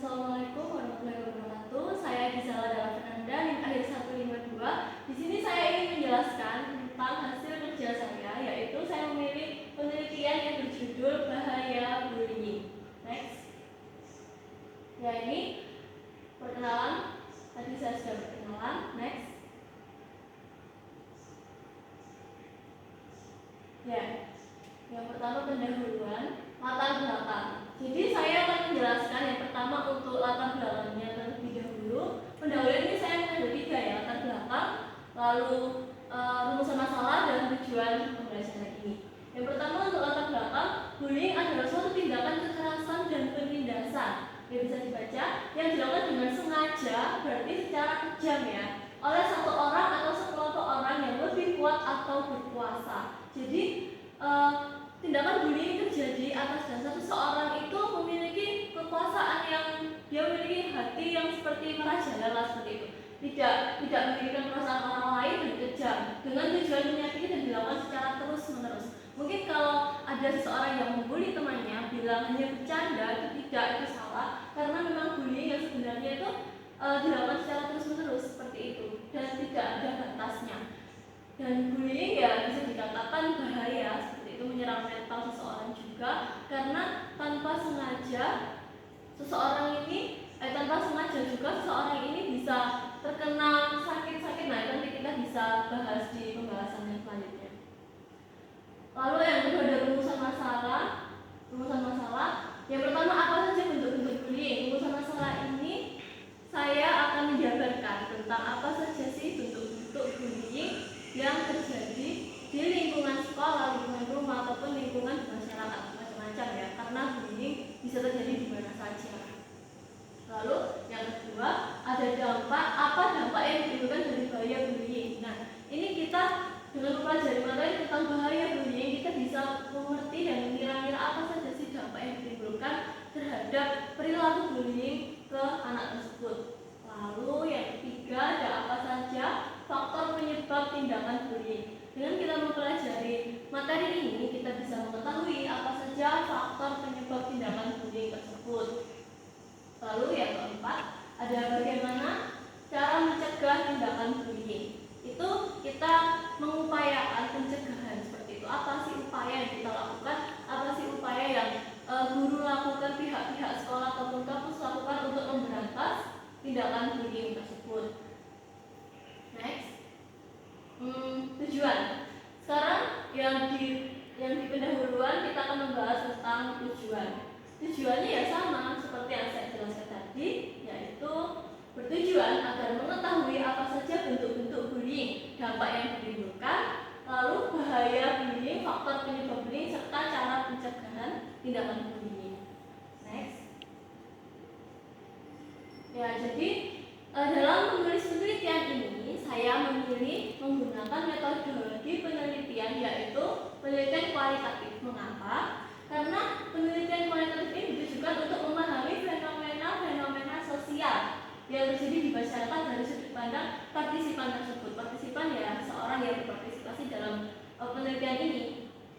Assalamualaikum warahmatullahi wabarakatuh. Saya Gisela Dalla Fernanda, NIM akhir 152. Di sini saya ingin menjelaskan tentang hasil kerja saya, yaitu saya memilih penelitian yang berjudul Bahaya Bullying. Next. Ya, ini perkenalan. Tadi saya sudah berkenalan. Next. Ya, yang pertama pendahuluan, latar belakang. Jadi saya akan menjelaskan yang pertama untuk latar belakangnya terlebih dahulu. Pendahuluan ini saya ada 3 ya, latar belakang, lalu rumusan masalah dan tujuan pembelajaran ini. Yang pertama untuk latar belakang, bullying adalah suatu tindakan kekerasan dan penindasan yang bisa dibaca yang dilakukan dengan sengaja, berarti secara kejam ya, oleh satu orang atau sekelompok orang yang lebih kuat atau berkuasa. Jadi tindakan bullying terjadi atas dasar seseorang itu memiliki kekuasaan yang dia memiliki hati yang seperti merajalela seperti itu, tidak memikirkan perasaan orang lain dan kejam dengan tujuan menyakiti dan dilakukan secara terus menerus. Mungkin kalau ada seseorang yang membuli temannya bilang hanya bercanda, itu tidak, itu salah, karena memang bullying yang sebenarnya itu dilakukan secara terus menerus seperti itu dan tidak ada batasnya. Dan bullying ya bisa dikatakan bahaya, seperti itu, menyerang mental seseorang juga, karena tanpa sengaja seseorang ini bisa terkena sakit-sakit. Nah, nanti kita bisa bahas di pembahasan yang selanjutnya. Lalu yang kedua ada rumusan masalah. Yang pertama, apa saja bentuk-bentuk bullying? Rumusan masalah ini saya akan menjabarkan tentang apa saja sih bentuk-bentuk bullying yang terjadi di lingkungan sekolah, lingkungan rumah, ataupun lingkungan masyarakat, macam-macam ya, karena bullying bisa terjadi di mana saja. Lalu yang kedua ada apa dampak yang ditimbulkan dari bahaya bullying. Nah, ini kita dengan mempelajari materi tentang bahaya bullying, kita bisa mengerti dan mengira-ngira apa saja sih dampak yang ditimbulkan terhadap perilaku bullying ke anak tersebut. Lalu yang ketiga ada apa saja faktor penyebab tindakan bullying. Dengan kita mempelajari materi ini, kita bisa mengetahui apa saja faktor penyebab tindakan bullying tersebut. Lalu yang keempat, ada bagaimana cara mencegah tindakan bullying. Itu kita mengupayakan pencegahan seperti itu. Apa sih upaya yang kita lakukan? Apa sih upaya yang guru lakukan, pihak-pihak sekolah ataupun kampus lakukan untuk memberantas tindakan bullying tersebut. Next. Tujuan. Sekarang yang di pendahuluan kita akan membahas tentang tujuan. Tujuannya ya sama seperti yang saya jelaskan tadi, yaitu bertujuan agar mengetahui apa saja bentuk-bentuk bullying, dampak yang ditimbulkan, lalu bahaya bullying, faktor penyebab bullying, serta cara pencegahan tindakan bullying. Next. Ya, jadi dalam menulis penelitian ini saya memilih menggunakan metodologi penelitian, yaitu penelitian kualitatif. Mengapa? Karena penelitian kualitatif ini ditujukan untuk memahami fenomena sosial yang terjadi di masyarakat dari sudut pandang partisipan tersebut. Partisipan ya seorang yang berpartisipasi dalam penelitian ini.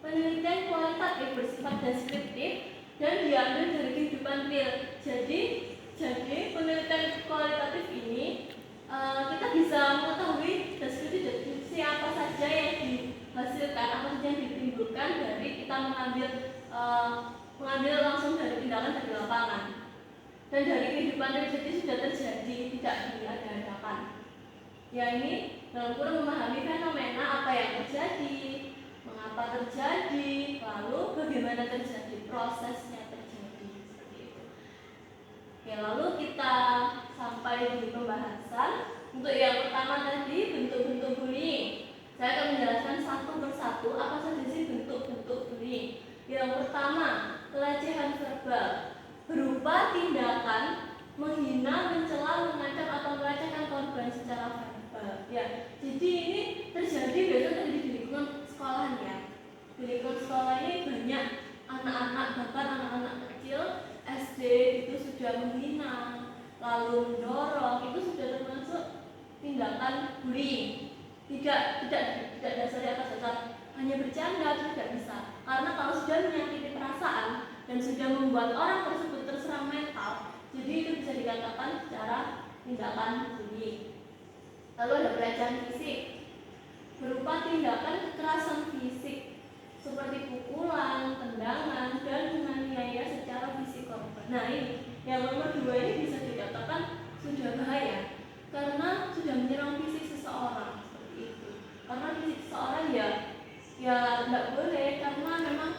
Penelitian kualitatif bersifat deskriptif dan diambil dari kehidupan real. Jadi penelitian kualitatif ini kita bisa mengetahui deskripsi apa saja yang dihasilkan, apa saja yang ditimbulkan dari kita mengambil langsung dari tindakan dari lapangan dan dari kehidupan real, jadi sudah terjadi, tidak diada-adakan. Ya, ini dalam kurang memahami fenomena apa yang terjadi, mengapa terjadi, lalu bagaimana terjadi, prosesnya terjadi, seperti itu. Oke, lalu kita sampai di pembahasan. Untuk yang pertama tadi, bentuk-bentuk bullying. Saya akan menjelaskan satu persatu apa saja sih bentuk-bentuk bullying. Yang pertama, pelecehan verbal berupa tindakan menghina, mencela, mengancam atau melecehkan korban secara verbal. Ya, jadi ini terjadi biasanya di lingkungan sekolah ya. Di lingkungan sekolah ini banyak anak-anak, bahkan anak-anak kecil SD itu sudah menghina, lalu mendorong, itu sudah termasuk tindakan bullying. Tidak dasarnya atas dasar hanya bercanda, itu tidak bisa. Karena kalau sudah menyakiti perasaan dan sudah membuat orang tersebut terserang mental, jadi itu tindakan bullying. Lalu ada pelecehan fisik, berupa tindakan kekerasan fisik seperti pukulan, tendangan, dan menganiaya secara fisik korban. Nah ini, yang nomor 2 ini bisa dikatakan sudah bahaya karena sudah menyerang fisik seseorang seperti itu. Karena fisik seseorang ya tidak boleh, karena memang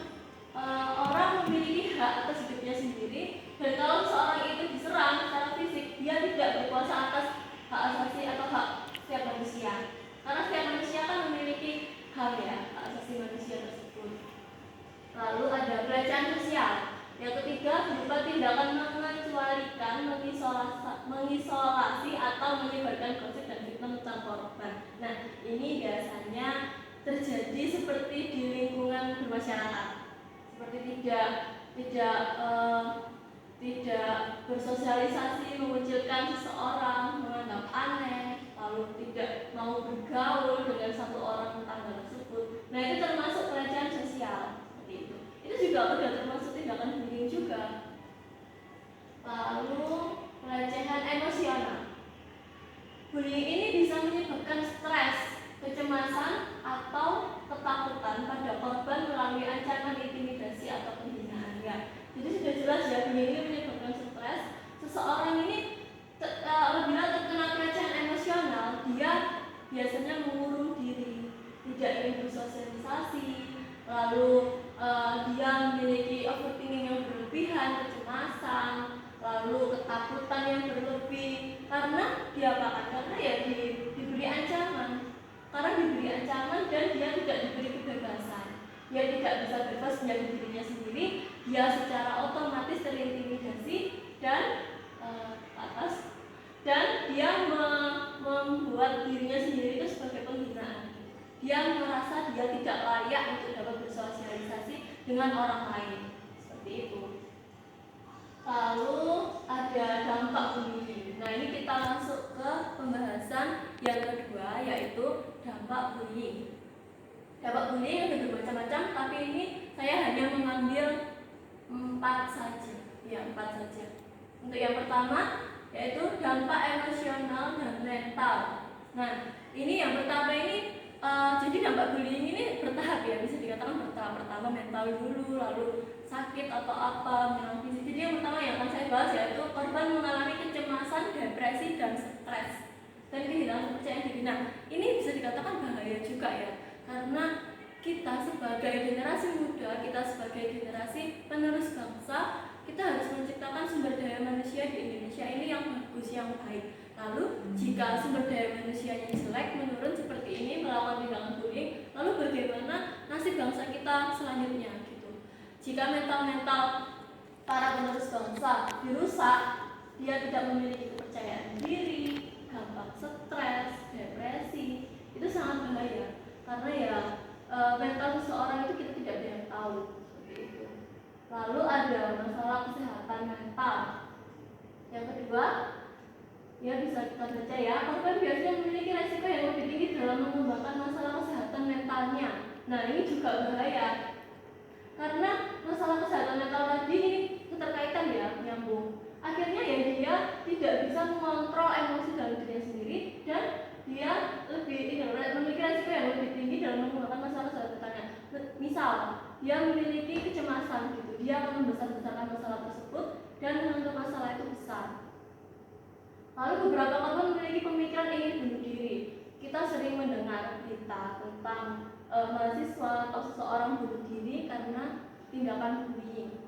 orang memiliki hak atas hidupnya sendiri, dan kalau seorang itu diserang secara fisik, dia tidak berkuasa atas hak asasi atau hak setiap manusia, karena setiap manusia kan memiliki hak ya, hak asasi manusia tersebut. Lalu ada pelecehan sosial. Yang ketiga berupa tindakan mengecualikan, mengisolasi atau menyebarkan gosip dan fitnah tentang korban. Nah ini biasanya terjadi seperti di lingkungan bermasyarakat, seperti tidak bersosialisasi, mengucilkan seseorang, menganggap aneh, lalu tidak mau bergaul dengan satu orang tetangga tersebut. Nah itu termasuk pelecehan sosial seperti itu. Itu juga sudah termasuk tindakan bullying juga. Lalu pelecehan emosional. Bullying ini bisa menyebabkan stres, kecemasan, atau ketakutan pada korban melalui ancaman, intimidasi, atau penghinaan. Ya, jadi sudah jelas ya, bullying ini menyebabkan stres. Seseorang ini apabila terkena pelecehan emosional, dia biasanya mengurung diri, tidak ingin bersosialisasi, lalu dia memiliki overthinking yang berlebihan, kecemasan, lalu ketakutan yang berlebih, karena diapakan? Karena ya diberi ancaman, karena diberi ancaman dan dia tidak diberi kebebasan, dia tidak bisa bebas menjadi dirinya sendiri, dia secara otomatis terintimidasi dan dia membuat dirinya sendiri itu sebagai penghinaan. Dia merasa dia tidak layak untuk dapat bersosialisasi dengan orang lain, seperti itu. Lalu ada dampak bullying. Nah ini kita masuk ke pembahasan yang kedua, yaitu dampak bullying. Dampak bullying ada bermacam-macam, tapi ini saya hanya mengambil 4 saja. Ya, 4 saja. Untuk yang pertama yaitu dampak emosional dan mental. Nah ini yang pertama ini jadi dampak bullying ini bertahap ya, bisa dikatakan bertahap. Pertama mental dulu, lalu sakit atau apa, menyerang fisik. Jadi yang pertama yang akan saya bahas yaitu korban mengalami kecemasan, depresi, dan stres, dan kehilangan kepercayaan diri. Nah ini bisa dikatakan bahaya juga ya, karena kita sebagai generasi muda, kita sebagai generasi penerus bangsa, kita harus menciptakan sumber daya manusia di Indonesia ini yang bagus, yang baik. Lalu jika sumber daya manusianya jelek, menurun seperti ini, melakukan tindakan bullying, lalu bagaimana nasib bangsa kita selanjutnya gitu. Jika mental para penerus bangsa dirusak, dia tidak memiliki kepercayaan diri, gampang stres, depresi, itu sangat bahaya. Karena ya mental seseorang itu kita tidak ada yang tahu, seperti itu. Lalu ada masalah kesehatan mental. Yang kedua, ya bisa kita baca ya, korban biasanya memiliki resiko yang lebih tinggi dalam mengembangkan masalah kesehatan mentalnya. Nah ini juga bahaya, karena masalah kesehatan mental tadi ini keterkaitan ya, nyambung. Akhirnya ya dia tidak bisa mengontrol emosi dalam dirinya sendiri, dan dia memiliki resiko yang lebih tinggi dalam mengembangkan masalah kesehatan mentalnya. Misal dia memiliki kecemasan gitu, dia akan membesar-besarkan masalah tersebut dan menganggap masalah itu besar. Lalu beberapa korban memiliki pemikiran ingin bunuh diri. Kita sering mendengar berita tentang mahasiswa atau seseorang bunuh diri karena tindakan bullying.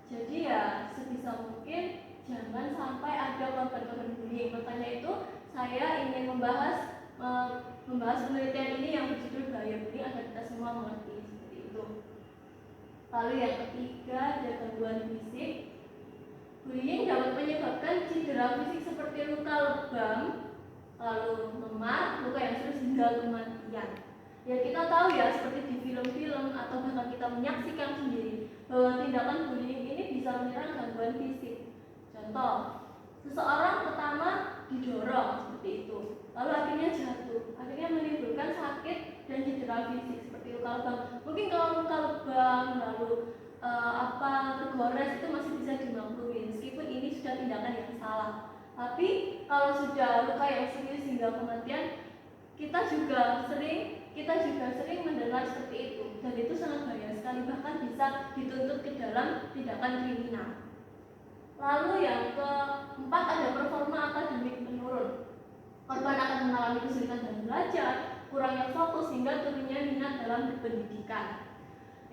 Jadi ya sebisa mungkin jangan sampai ada korban-korban bullying. Makanya itu saya ingin membahas penelitian ini yang berjudul bahaya bullying agar kita semua mengerti seperti itu. Lalu yang ketiga ada gangguan fisik. Bullying dapat menyebabkan cedera fisik seperti luka lebam, lalu memar, luka yang serius hingga kematian. Ya kita tahu ya, seperti di film-film atau bahkan kita menyaksikan sendiri bahwa tindakan bullying ini bisa menyerang gangguan fisik. Contoh, seseorang pertama didorong seperti itu, lalu akhirnya jatuh, akhirnya menimbulkan sakit dan cedera fisik seperti luka lebam. Mungkin kalau luka lebam lalu tergores itu masih bisa dimaklumi, meskipun ini sudah tindakan yang salah. Tapi kalau sudah luka yang serius hingga kematian, kita juga sering mendengar seperti itu, dan itu sangat bahaya sekali, bahkan bisa dituntut ke dalam tindakan kriminal. Lalu yang keempat, ada performa akademik menurun. Korban akan mengalami kesulitan dalam belajar, kurangnya fokus, hingga turunnya minat dalam pendidikan.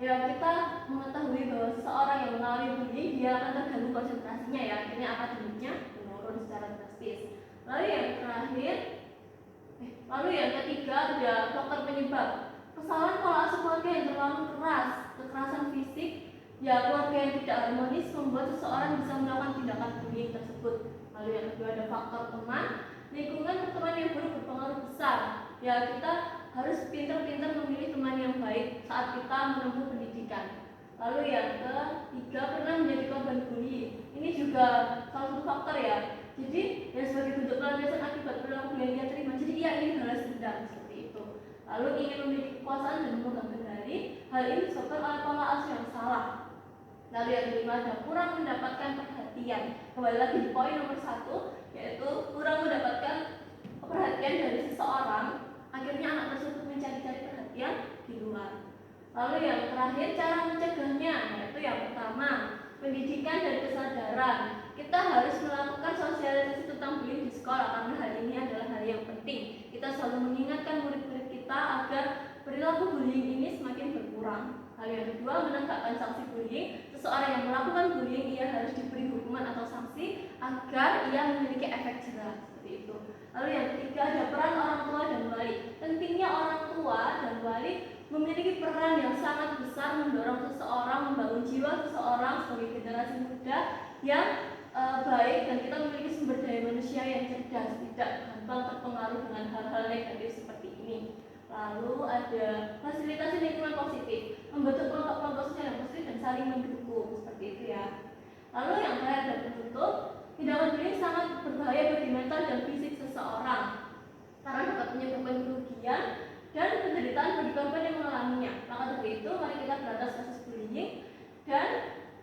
Ya, kita mengetahui bahwa seseorang yang mengalami bullying, dia akan terganggu konsentrasinya, ya, akhirnya akademiknya menurun secara drastis. Lalu yang ketiga, ada faktor penyebab. Kesalahan pola asuh keluarga yang terlalu keras, kekerasan fisik, ya, keluarga yang tidak harmonis membuat seseorang bisa melakukan tindakan bullying tersebut. Lalu yang kedua, ada faktor teman. Lingkungan pertemanan yang buruk berpengaruh besar. Ya, kita harus pintar-pintar memilih teman yang baik saat kita menempuh pendidikan. Lalu yang ketiga, pernah menjadi korban bullying. Ini juga salah satu faktor, ya. Jadi, ya, sebagai bentuk pelampiasan akibat perilaku yang dia terima. Jadi, ia ingin balas dendam seperti itu. Lalu ingin memiliki kekuasaan dan memegang kendali. Hal ini disebabkan oleh pola asuh yang salah. Lalu yang kelima, ada kurang mendapatkan perhatian. Kembali lagi di poin nomor 1, yaitu kurang mendapatkan perhatian dari seseorang. Akhirnya anak tersebut mencari-cari perhatian di luar. Lalu yang terakhir, cara mencegahnya, yaitu yang pertama, pendidikan dan kesadaran. Kita harus melakukan sosialisasi tentang bullying di sekolah, karena hal ini adalah hal yang penting. Kita selalu mengingatkan murid-murid kita agar perilaku bullying ini semakin berkurang. Hal yang kedua, menegakkan sanksi bullying. Seseorang yang melakukan bullying, ia harus diberi hukuman atau sanksi agar ia memiliki efek jerah, seperti itu. Lalu yang ketiga, ada peran orang tua dan wali. Pentingnya orang tua dan wali memiliki peran yang sangat besar mendorong seseorang, membangun jiwa seseorang sebagai generasi muda yang baik, dan kita memiliki sumber daya manusia yang cerdas, tidak gampang terpengaruh dengan hal-hal negatif seperti ini. Lalu ada fasilitasi lingkungan positif, membentuk kelompok-kelompok sosial yang positif dan saling mendukung, seperti itu, ya. Lalu yang terakhir dan penutup, tindakan bullying sangat berbahaya bagi mental dan fisik seseorang karena dapat menyebabkan kerugian dan penderitaan bagi korban yang mengalaminya. Maka dari itu, mari kita berantas kasus bullying, dan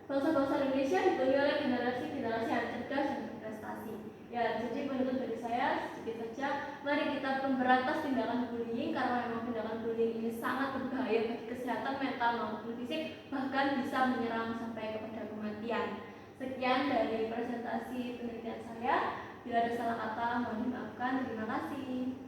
bangsa-bangsa Indonesia dipenuhi oleh generasi-generasi yang cerdas dan berprestasi. Ya, jadi penutup dari saya sedikit saja. Mari kita memberantas tindakan bullying, karena memang tindakan bullying ini sangat berbahaya bagi kesehatan mental maupun fisik, bahkan bisa menyerang sampai kepada kematian. Sekian dari presentasi penelitian saya. Bila ada salah kata, mohon dimaafkan. Terima kasih.